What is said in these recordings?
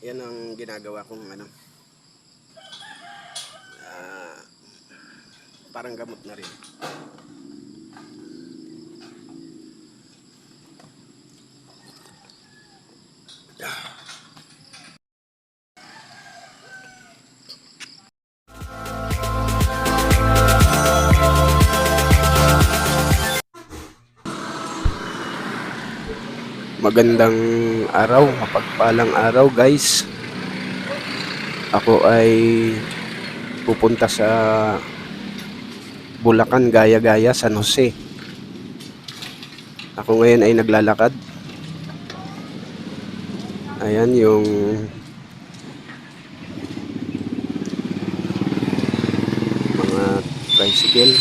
Yan ang ginagawa kong ano, ah, parang gamot na rin. Magandang araw, mapagpalang araw guys. Ako ay pupunta sa Bulacan, Gaya-Gaya, San Jose. Ako ngayon ay naglalakad. Ayan yung mga tricycle.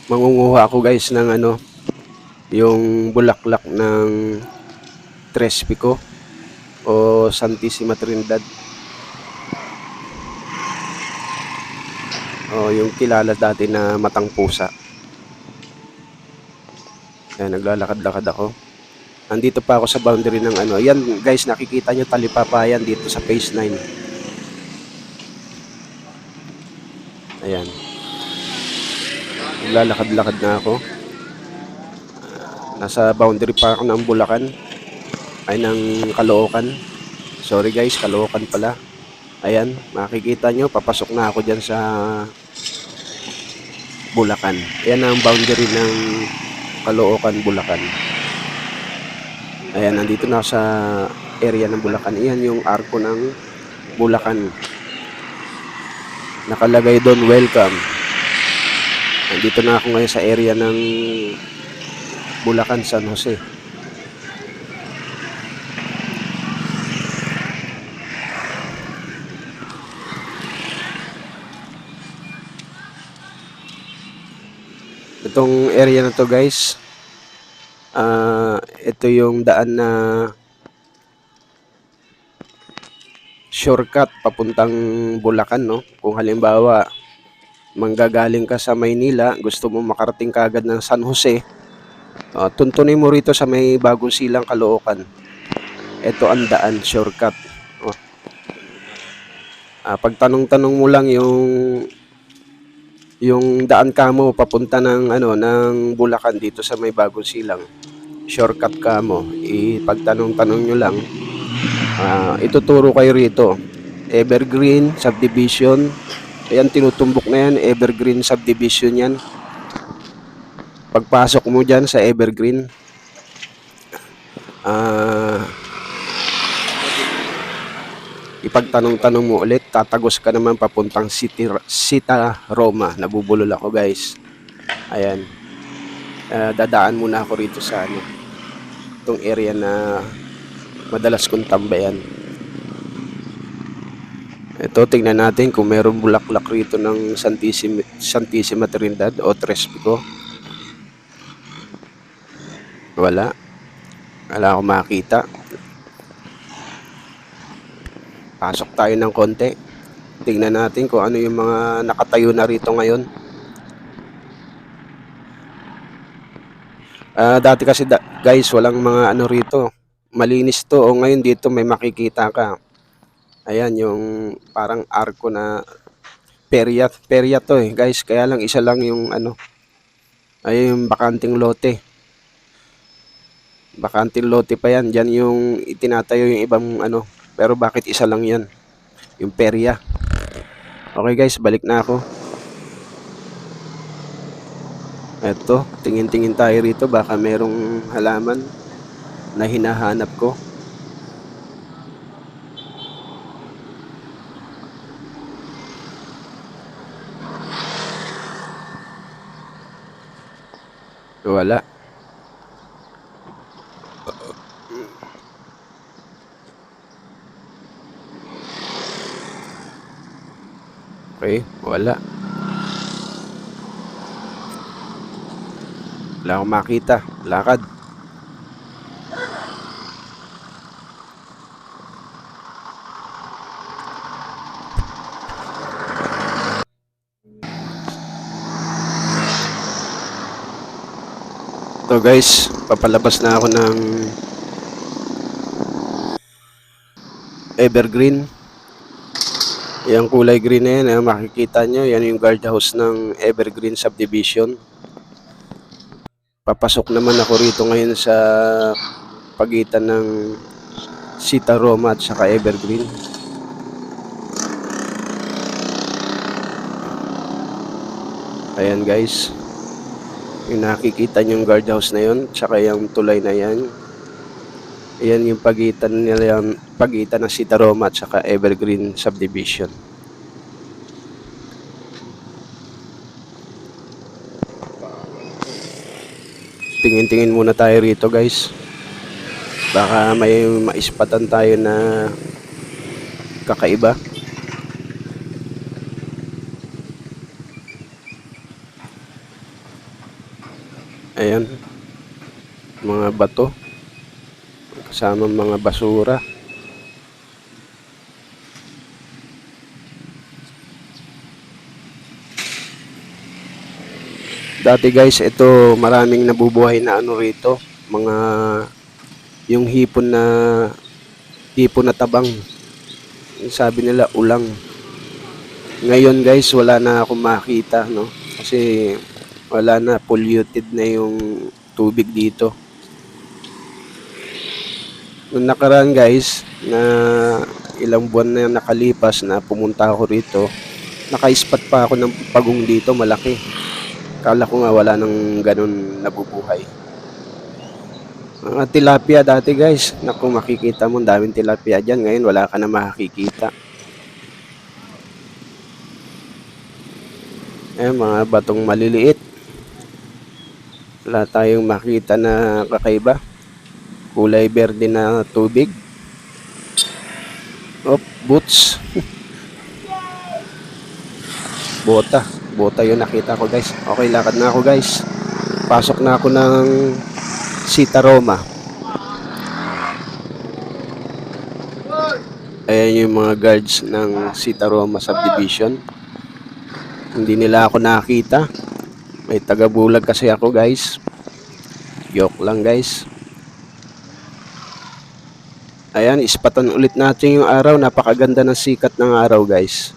Mangunguha ako guys ng ano, yung bulaklak ng Tres Pico o Santissima Trinidad. O yung kilala dati na Matang Pusa. Ayan, naglalakad-lakad ako. Andito pa ako sa boundary ng ano. Yan guys, nakikita nyo talipapayan dito sa phase 9. Ayan. Naglalakad-lakad na ako. Nasa boundary pa ako ng Bulacan. Ay ng Caloocan. Sorry guys, Caloocan pala. Ayan, makikita nyo, papasok na ako dyan sa Bulacan. Ayan ang boundary ng Caloocan, Bulacan. Ayan, nandito na sa area ng Bulacan. Ayan yung arko ng Bulacan. Nakalagay doon, welcome. Nandito na ako ngayon sa area ng Bulacan, San Jose. Itong area na to guys, ito yung daan na shortcut papuntang Bulacan, no? Kung halimbawa manggagaling ka sa Maynila, gusto mo makarating kaagad ng San Jose, tuntunin mo rito sa may Bagong Silang, Caloocan. Ito ang daan, shortcut. Pagtanong-tanong mo lang yung daan ka mo papunta ng ano ng Bulacan dito sa may Bagong Silang. Shortcut ka mo, ipagtanong-tanong nyo lang, ituturo kayo rito. Evergreen Subdivision. Ayan, tinutumbok na yan, Evergreen Subdivision yan. Pagpasok mo dyan sa Evergreen, ipagtanong-tanong mo ulit, tatagos ka naman papuntang Sita Roma. Nabubulol ako guys. Ayan, dadaan muna ako rito sa ano, itong area na madalas kong tambayan. Ito, tingnan natin kung meron bulaklak rito ng Santissima Trinidad o Tres Pico. Wala akong makita. Pasok tayo ng konti. Tingnan natin kung ano yung mga nakatayo na rito ngayon. Dati kasi guys, walang mga ano rito. Malinis to. O ngayon dito may makikita ka. Ayan, yung parang arko na perya to eh guys. Kaya lang isa lang yung ano. Ayun yung bakanting lote. Bakanting lote pa yan. Diyan yung itinatayo yung ibang ano. Pero bakit isa lang yan? Yung perya. Okay guys, balik na ako. Eto, tingin-tingin tayo rito. Baka merong halaman na hinahanap ko. Wala. Okay, wala. Wala akong makita. Lakad. Ito Ito guys, papalabas na ako ng Evergreen. Yung kulay green na yan, makikita nyo, yan yung guardhouse ng Evergreen Subdivision. Papasok naman ako rito ngayon sa pagitan ng Sita Roma at saka Evergreen. Ayan guys, yung nakikita nyo yung guardhouse na yun, tsaka yung tulay na yan. Ayan yung pagitan nila, yung pagitan ng Sita Roma at saka Evergreen Subdivision. Tingin-tingin muna tayo rito guys. Baka may maispatan tayo na kakaiba. Ayan, mga bato kasama mga basura. Dati guys, ito maraming nabubuhay na ano rito, mga yung hipon na tabang. Sabi nila ulang. Ngayon guys, wala na akong makita, no? Kasi wala na, polluted na yung tubig dito. Nung nakaraan guys, na ilang buwan na nakalipas na pumunta ako rito, naka-spot pa ako ng pagong dito, malaki. Kala ko nga wala nang ganun nabubuhay. Mga tilapia dati guys, naku, makikita mo daming tilapia dyan. Ngayon wala ka na makikita. Mga batong maliliit, wala tayong makita na kakaiba. Kulay berde na tubig. Boots. Bota yun nakita ko guys. Okay, lakad na ako guys. Pasok na ako ng Sita Roma. Ayan yung mga guards ng Sita Roma Subdivision. Hindi nila ako nakita. May taga-bulag kasi ako guys. Joke lang guys. Ayan, ispatan ulit natin yung araw. Napakaganda ng sikat ng araw guys.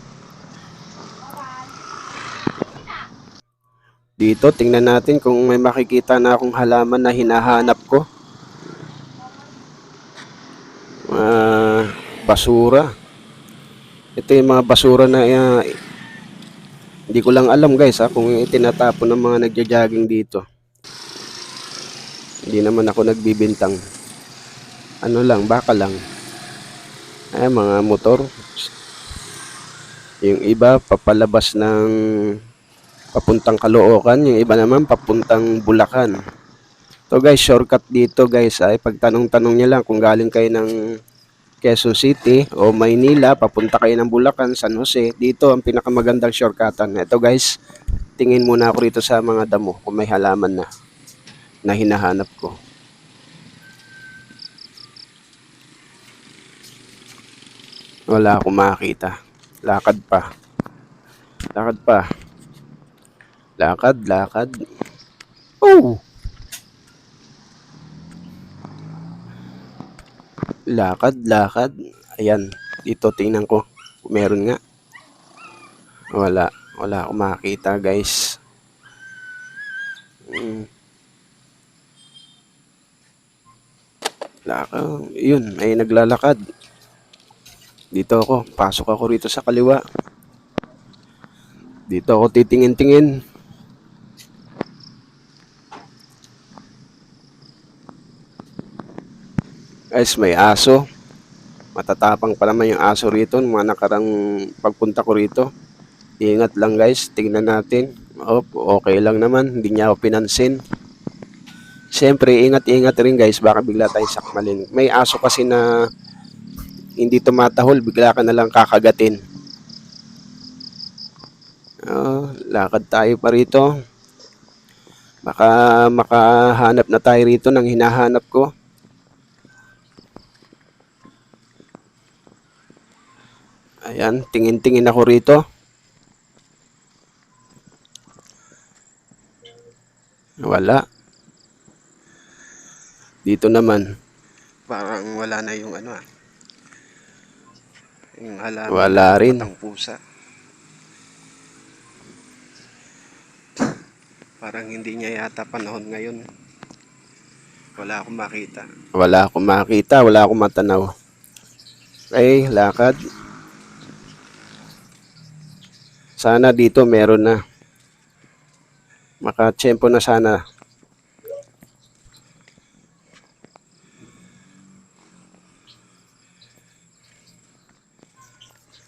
Dito, tingnan natin kung may makikita na akong halaman na hinahanap ko. Basura. Ito yung mga basura na hindi ko lang alam guys kung itinatapon ng mga nagja-jogging dito. Hindi naman ako nagbibintang. Ano lang, baka lang. Mga motor. Yung iba papalabas ng papuntang Caloocan, yung iba naman papuntang Bulacan. So guys, shortcut dito guys ay pagtanong-tanong niyo lang kung galing kayo ng Quezon City o Maynila, papunta kayo ng Bulacan, San Jose. Dito ang pinakamagandang shortcutan. Ito guys, tingin muna ako rito sa mga damo kung may halaman na hinahanap ko. Wala akong makita. Lakad pa. Lakad. Oh! Lakad. Ayan, dito tingnan ko. Meron nga. Wala akong makita guys. Lakad. Yun, may naglalakad. Dito ako, pasok ako rito sa kaliwa. Dito ako titingin-tingin. Guys, may aso. Matatapang pa naman yung aso rito. Mga nakarang pagpunta ko rito. Ingat lang guys, tingnan natin. Okay lang naman, hindi niya ako pinansin. Siyempre, ingat-ingat rin guys, baka bigla tayong sakmalin. May aso kasi na hindi tumatahol, bigla ka na lang kakagatin. Lakad tayo pa rito. Baka makahanap na tayo rito ng hinahanap ko. Ayan, tingin-tingin ako rito. Wala. Dito naman, parang wala na yung ano yung halaman Wala na rin. matang pusa. Parang hindi niya yata panahon ngayon. Wala akong makita. Wala akong makita, wala akong matanaw. Okay, lakad. Sana dito meron na. Makatsyempo na sana.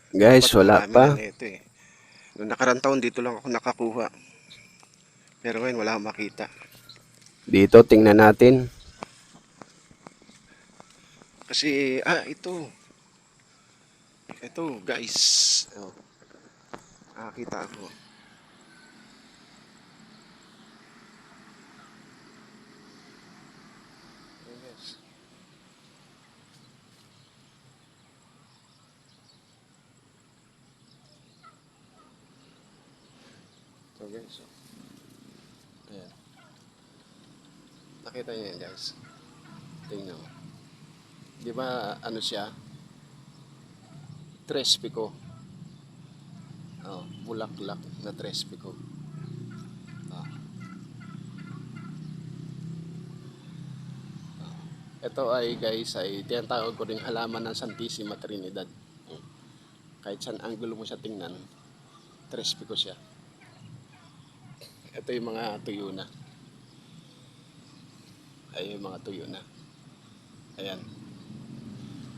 Guys, Dapat wala marami pa. na nito eh. Noong nakarang taon dito lang ako nakakuha. Pero ngayon wala akong makita. Dito, tingnan natin. Kasi, ito. Ito, guys. Oh, nakakita ako. Ayan, guys. Ito, guys. Oh. Ayan. Nakita niyo yan, guys. Tingnan mo. Di ba, ano siya? Trespico. Oh, bulaklak na trespico. Oh. Ito ay guys ay tinatawag ko ring halaman ng Santissima Trinidad. Kahit saan angulo mo siya tingnan, trespico siya. Ito yung mga tuyo na. Ay yung mga tuyo na. Ayan.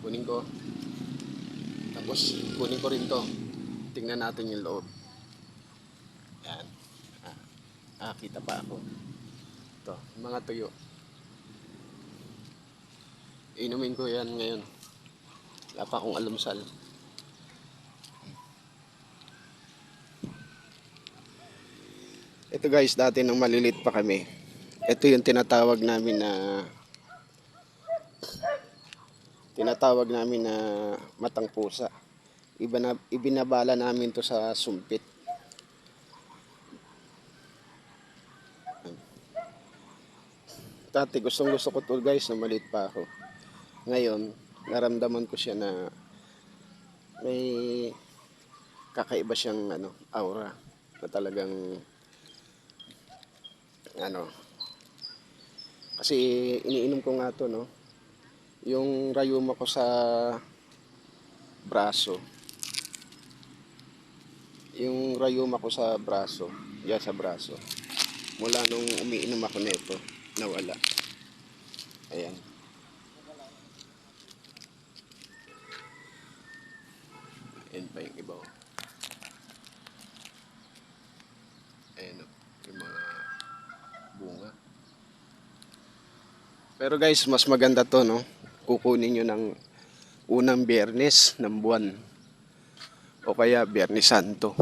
Kunin ko. Tapos kunin ko rin to. Tingnan natin yung loob. Ayan. Kita pa ako. Ito, yung mga tuyo. Inumin ko yan ngayon. Wala pa akong almusal. Ito guys, dati nung malilit pa kami. Ito yung tinatawag namin na matang pusa. Ibinabala namin to sa sumpit. Dati gustong gusto ko to guys nung maliit pa ako. Ngayon, naramdaman ko siya na may kakaiba siyang aura na talagang kasi iniinom ko nga to, no, yung rayuma ko sa braso, yan sa braso, mula nung umiinom ako nito nawala. Ayan, ayan pa yung iba, ayan, yung mga bunga. Pero guys, mas maganda to, no, kukunin nyo ng unang biyernes ng buwan o kaya Biyernes Santo.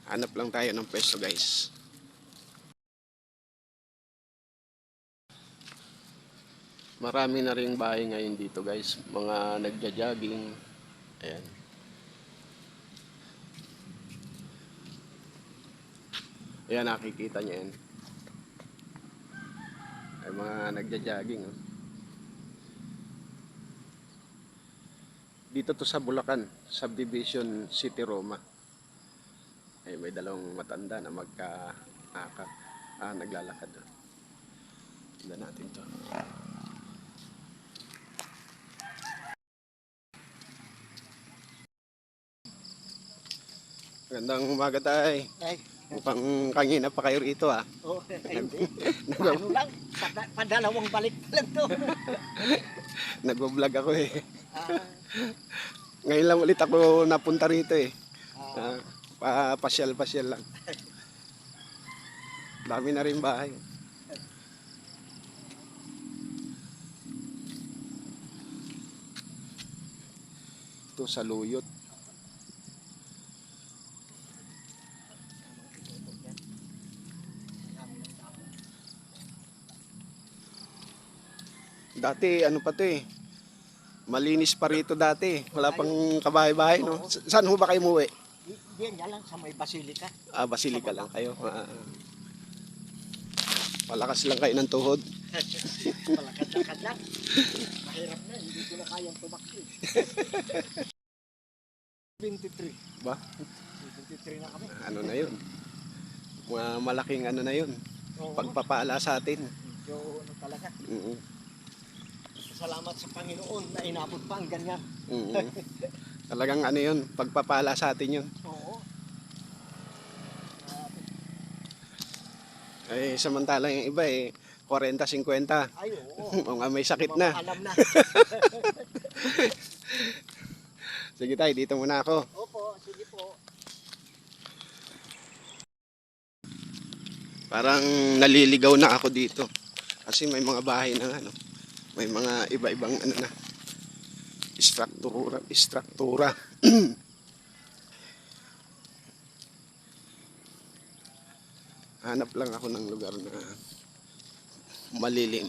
Hanap lang tayo ng pwesto guys. Marami na ring bahay ngayon dito guys, mga nagja-jogging. Ayan. Ayan, nakikita niyo yan. Ay mga nagja-jogging. Oh. Dito to sa Bulacan, Subdivision City Roma. Ay may dalawang matanda na magka-akak. Naglalakad. Oh. Tignan natin to. Magandang umaga tay. Ay, Mukhang kanina pa kayo rito oh, hindi. Ano lang, padalawang balik lang to. Nagbo-vlog ako eh. Ah, Ngayon lang ulit ako napunta rito eh. ah, Pasyal-pasyal lang. Dami na rin bahay. Ito sa Luyot. Dati, ano pa to eh. Malinis pa rito dati. Wala pang kabahay-bahay, no? Saan ho ba kayo umuwi? Diyan yan lang sa may basilika. Basilika lang kayo. Malakas lang kayo ng tuhod. Palakad-lakad lang. Mahirap na, hindi ko na kayang tumakbo. 23. Ba? 23 na kami. Ano na yun? Mga malaking ano na yun. Oo. Pagpapala sa atin. Medyo ano talaga. Mm-mm. Salamat sa Panginoon na inabot pa ang ganyan. Mm-mm. Talagang ano yun, pagpapala sa atin yun. Oo. Samantala yung iba 40-50. Ay, oo. Mga may sakit na. Alam na. Sige tayo, dito muna ako. Opo, sige po. Parang naliligaw na ako dito. Kasi may mga bahay na ano. May mga iba-ibang ano na. Istruktura. Hanap lang ako ng lugar na malilim.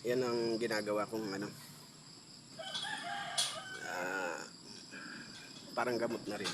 Yan ang ginagawa kong ano. Parang gamot na rin.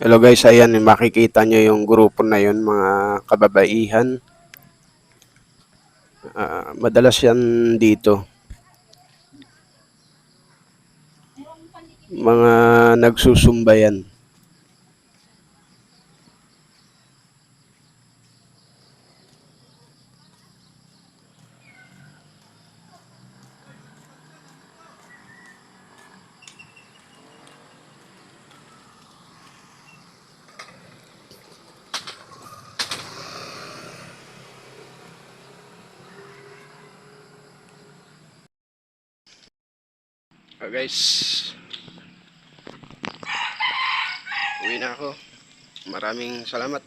Hello guys, ayan, makikita nyo yung grupo na yun, mga kababaihan. Madalas yan dito. Mga nagsusumbayan. Guys, uwi na ako. Maraming salamat.